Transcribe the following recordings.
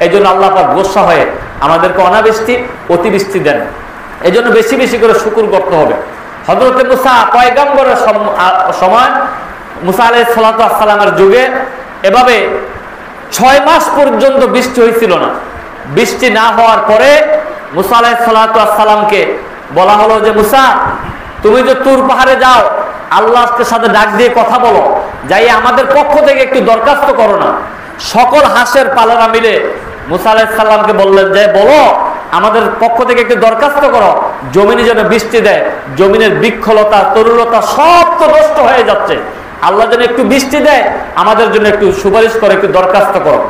এই জন্য আল্লাহ পাক গোসা হয়ে আমাদেরকে অনাবৃষ্টি অতিবৃষ্টি দেন। এই জন্য বেশি বেশি করে শুকর করতে হবে। হযরত মুসা পয়গম্বরের সময়, মুসা আলাইহিস সালাতু ওয়াস সালামের যুগে এভাবে 6 মাস পর্যন্ত বৃষ্টি হয়েছিল না। বৃষ্টি না হওয়ার পরে মুসা আলাইহিস সালাতু ওয়াস সালামকে বলা হলো যে মুসা, তুমি যে তুর পাহাড়ে যাও, আল্লাহর সাথে ডাক দিয়ে কথা বলো, যাই আমাদের পক্ষ থেকে একটু দরখাস্ত করো না। সকল হাঁসের পালারা মিলে মুসা আলাইহিস সালামকে বললেন যে বলো, আমাদের পক্ষ থেকে একটু দরখাস্ত করো, জমিনে যেন বৃষ্টি দেয়। জমিনের বৃক্ষলতা তরুলতা সব তো নষ্ট হয়ে যাচ্ছে, আল্লাহ যেন একটু বৃষ্টি দেয়, আমাদের জন্য একটু সুপারিশ করে, একটু দরখাস্ত করো।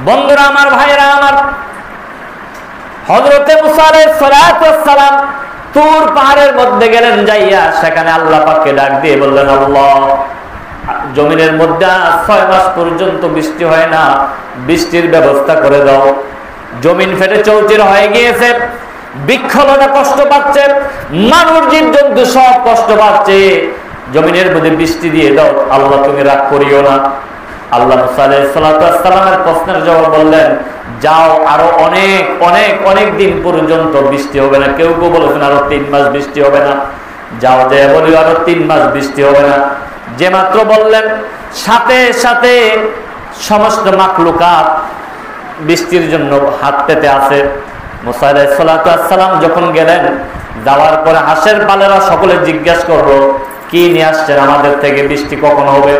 বন্ধুরা আমার, ভাইরা আমার, হযরতে মুসা আলাইহিস সালাতু ওয়াস সালাম তুর পাহাড়ের মধ্যে গেলেন, যাইয়া সেখানে আল্লাহ পাককে ডাক দিয়ে বললেন, আল্লাহ, জমিনের মধ্যে 6 মাস পর্যন্ত বৃষ্টি হয় না, বৃষ্টির ব্যবস্থা করে দাও। জমিন ফেটে চৌচির হয়ে গিয়েছে, বৃক্ষলতা কষ্ট পাচ্ছে, মানুষ জীবজন্তু সব কষ্ট পাচ্ছে, জমিনের মধ্যে বৃষ্টি দিয়ে দাও, আল্লাহ তুমি রাগ করিও না। আল্লাহ মুসা আলাইহিস সালাতু ওয়াস সালামের প্রশ্নের জবাব বললেন, যাও, আরো অনেক অনেক অনেক দিন পর্যন্ত বৃষ্টি হবে না। কেউ কেউ বলেছেন আরো 3 মাস বৃষ্টি হবে না। যাও, যে বলি আরো 3 মাস বৃষ্টি হবে না। যে মাত্র বললেন, সাথে সাথে সমস্ত মাখলুকাত বৃষ্টির জন্য হাত পেতে আছে। মুসা আলাইহিস সালাতু ওয়াস সালাম যখন গেলেন, যাওয়ার পরে হাঁসের পালেরা সকলে জিজ্ঞাসা করলো, কি নিয়ে আসছেন, আমাদের থেকে বৃষ্টি কখন হবে?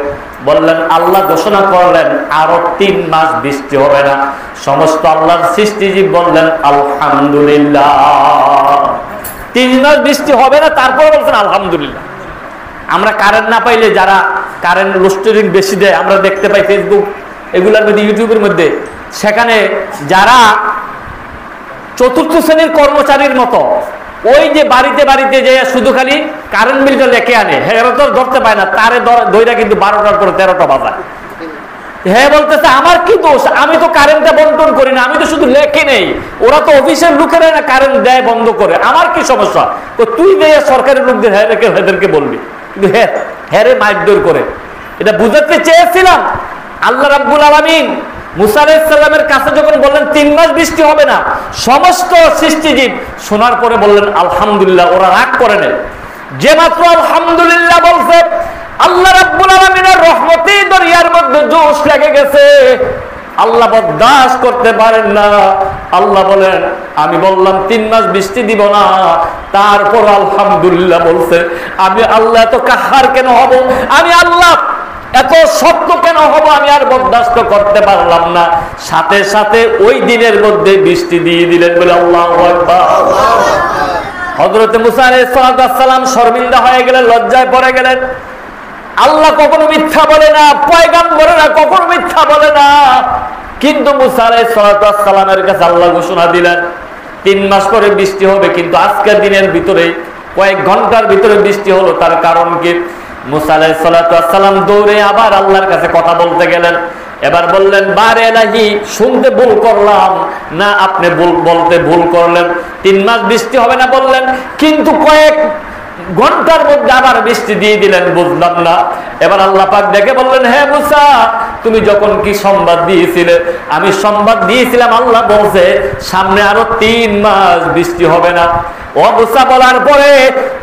বললেন, আল্লাহ ঘোষণা করলেন আরো 3 মাস বৃষ্টি হবে না। সমস্ত আল্লাহর সৃষ্টিজীব বললেন আলহামদুলিল্লাহ, 3 মাস বৃষ্টি হবে না, তারপরে বলছেন আলহামদুলিল্লাহ। আমরা কারেন্ট না পাইলে, যারা কারেন্ট লোডশেডিং বেশি দেয়, আমরা দেখতে পাই ফেসবুক এগুলোর মধ্যে, ইউটিউবের মধ্যে, সেখানে যারা 4র্থ শ্রেণীর কর্মচারীর মতো ওই যে বাড়িতে বাড়িতে যে শুধু খালি কারেন্ট বিলটা লেখে আনে, হ্যাঁ তো ধরতে পায় না, তারে ধইরা কিন্তু 12টার পরে 13টা বাজায়। হ্যাঁ বলতেছে, আমার কি দোষ, আমি তো কারেন্টটা বন্টন করি না, আমি তো শুধু লেখে নেই, ওরা তো অফিসের লোকেরা না কারেন্ট দেয় বন্ধ করে, আমার কি সমস্যা? তো তুই দেয় সরকারি লোকদের হেদেরকে বলবি, কিন্তু হ্যাঁ রে মাইকদৌড় করে। এটা বুঝাতে চেয়েছিলাম। আল্লাহ রাব্বুল আলামিন মুসা আলাইহিস সালামের কাছে যখন বললেন 3 মাস বৃষ্টি হবে না, সমস্ত সৃষ্টিজীব শোনার পরে বললেন আলহামদুলিল্লাহ, ওরা রাগ করে নেয়। যে মাত্র আলহামদুলিল্লাহ বলছে, আল্লাহ রাব্বুল আলামিনের রহমতি দরিয়ার মধ্যে জোশ লেগে গেছে, আল্লাহ বরদাস্ত করতে পারেন না। আল্লাহ বলেন, আমি বললাম 3 মাস বৃষ্টি দিব না, তারপর আলহামদুলিল্লাহ বলছে। আমি আল্লাহ এত কাহার কেন হব, আমি আল্লাহ এত সত্য কেন হব, আমি আর বরদাস্ত করতে পারলাম না। সাথে সাথে ওই দিনের মধ্যে বৃষ্টি দিয়ে দিলেন বলে আল্লাহু আকবার। হযরত মুসা আলাইহিস সালাম শর্মিন্দা হয়ে গেলেন, লজ্জায় পড়ে গেলেন। আল্লাহ কখনো মিথ্যা বলে না, পয়গম্বরেরা কখনো মিথ্যা বলে না, কিন্তু মুসা আলাইহিস সালামের কাছে আল্লাহ ঘোষণা দিলেন 3 মাস পরে বৃষ্টি হবে, কিন্তু আজকের দিনের ভিতরে কয়েক ঘন্টার ভিতরে বৃষ্টি হলো। তার কারণ কি? মুসা আলাইহিস সালাম দৌড়ে আবার আল্লাহর কাছে কথা বলতে গেলেন। এবার বললেন, বারে এলাহি, শুনতে ভুল করলাম না, আপনি বলতে ভুল করলেন, 3 মাস বৃষ্টি হবে না বললেন, কিন্তু কয়েক ঘন্টার মধ্যে আবার বৃষ্টি দিয়ে দিলেন, বুঝলাম না। এবার আল্লাহ পাক ডেকে বললেন, হে মুসা, তুমি যখন কি সংবাদ দিয়েছিলে? আমি সংবাদ দিয়েছিলাম, আল্লাহ বলছে সামনে আরো 3 মাস বৃষ্টি হবে না। ও মুসা বলার পরে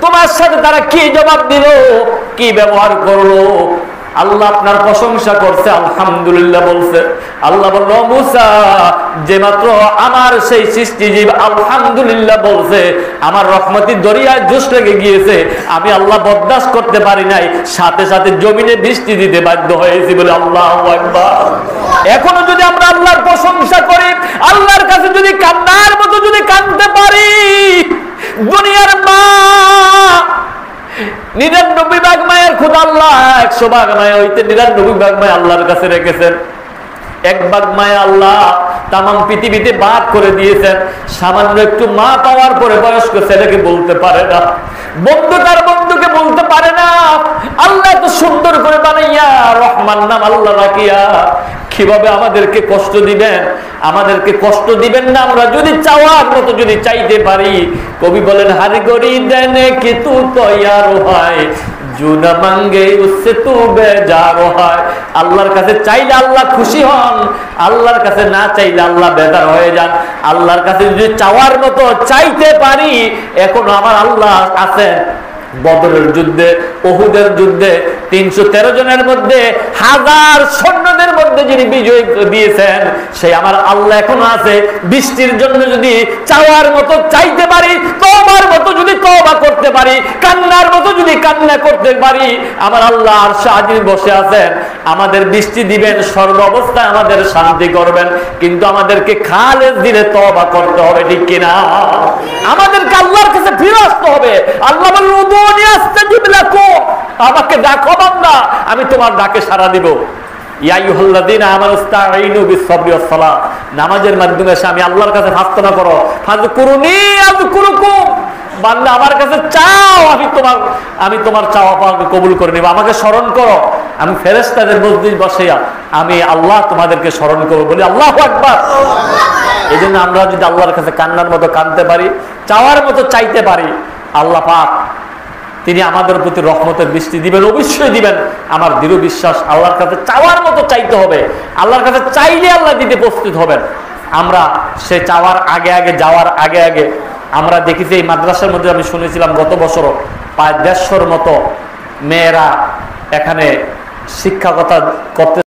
তোমার সাথে তারা কি জবাব দিল, কি ব্যবহার করলো? আল্লাহ আপনার প্রশংসা করছে, আলহামদুলিল্লাহ বলছে। আল্লাহ বলল, মুসা, যে মাত্র আমার সেই সৃষ্টিজীব আলহামদুলিল্লাহ বলছে, আমার রহমতের দরিয়ায় জোশ লেগে গিয়েছে, আমি আল্লাহ বরদাস্ত করতে পারি নাই, সাথে সাথে জমিনে বৃষ্টি দিতে বাধ্য হয়েছি বলে আল্লাহু আকবার। এখনো যদি আমরা আল্লাহর প্রশংসা করি, আল্লাহর কাছে যদি কান্নার মতো যদি কাঁদতে পারি, দুনিয়ার মা 99 ভাগ মায়ের খোদা আল্লাহ 100 ভাগ মায়া হইতে 99 ভাগ মায়া আল্লাহর কাছে রেখেছেন। 1 ভাগ মায়া আল্লাহ তাম পৃথিবীতে ভাগ করে দিয়েছেন। সামান্য একটু মা পাওয়ার পরে বয়স্ক ছেলেকে বলতে পারে না, বন্ধু তার বন্ধুকে বলতে পারে না। আল্লাহ এত সুন্দর করে বানাইয়া রহমান নাম আল্লাহ রাখিয়া কিভাবে আমাদেরকে কষ্ট দিবেন? আমাদেরকে কষ্ট দিবেন না আমরা যদি চাওয়ার মতো যদি চাইতে পারি। কবি বলেন, হারি গরি দেনে কি তু তৈয়ার হয়, जो न मांगे उससे तू बेजार হয়। আল্লাহর কাছে চাইলে আল্লাহ খুশি হন, আল্লাহর কাছে না চাইলে আল্লাহ বেজার হয়ে যান। আল্লাহর কাছে যদি চাওয়ার মতো চাইতে পারি, এখন আমার আল্লাহ আছেন বদরের যুদ্ধে, উহুদের যুদ্ধে 313 জনের মধ্যে 1000 সৈন্যদের মধ্যে যিনি বিজয় দিয়েছেন, সেই আমার আল্লাহ এখনো আছে। বৃষ্টির জন্য যদি চাওয়ার মতো চাইতে পারি, তওবার মতো যদি তওবা করতে পারি, কান্নার মতো যদি কান্না করতে পারি, আমার আল্লাহ আরশে আজিম বসে আছেন, আমাদের বৃষ্টি দিবেন, সর্ব অবস্থায় আমাদের শান্তি করবেন। কিন্তু আমাদেরকে খালেজ দিলে তওবা করতে হবে, ঠিক কিনা? আমাদেরকে আল্লাহর কাছে ফিরে আসতে হবে। আল্লাহ বললেন আমাকে ডাকো বান্দা, আমি তোমার ডাকে সাড়া দিব। নামাজের মাধ্যমে আমি আল্লাহর কাছে প্রার্থনা করো, বান্দা আমার কাছে চাও, আমি তোমার চাওয়া পাওয়াকে কবুল করে নেব। আমাকে স্মরণ করো, আমি ফেরেশতাদের মধ্যে বসিয়া আমি আল্লাহ তোমাদেরকে স্মরণ করবো, বলি আল্লাহু আকবার। এই জন্য আমরা যদি আল্লাহর কাছে কান্নার মতো কাঁদতে পারি, চাওয়ার মতো চাইতে পারি, আল্লাহ পাক তিনি আমাদের প্রতি রহমতের বৃষ্টি দিবেন, অবশ্যই দিবেন। আমার দৃঢ় বিশ্বাস। আল্লাহর কাছে চাওয়ার মতো চাইতে হবে, আল্লাহর কাছে চাইলে আল্লাহ দিতে প্রস্তুত হবেন। আমরা সে চাওয়ার আগে আগে, যাওয়ার আগে আগে আমরা দেখেছি এই মাদ্রাসার মধ্যে আমি শুনেছিলাম গত বছরও প্রায় 150-র মতো মেয়েরা এখানে শিক্ষকতা করতে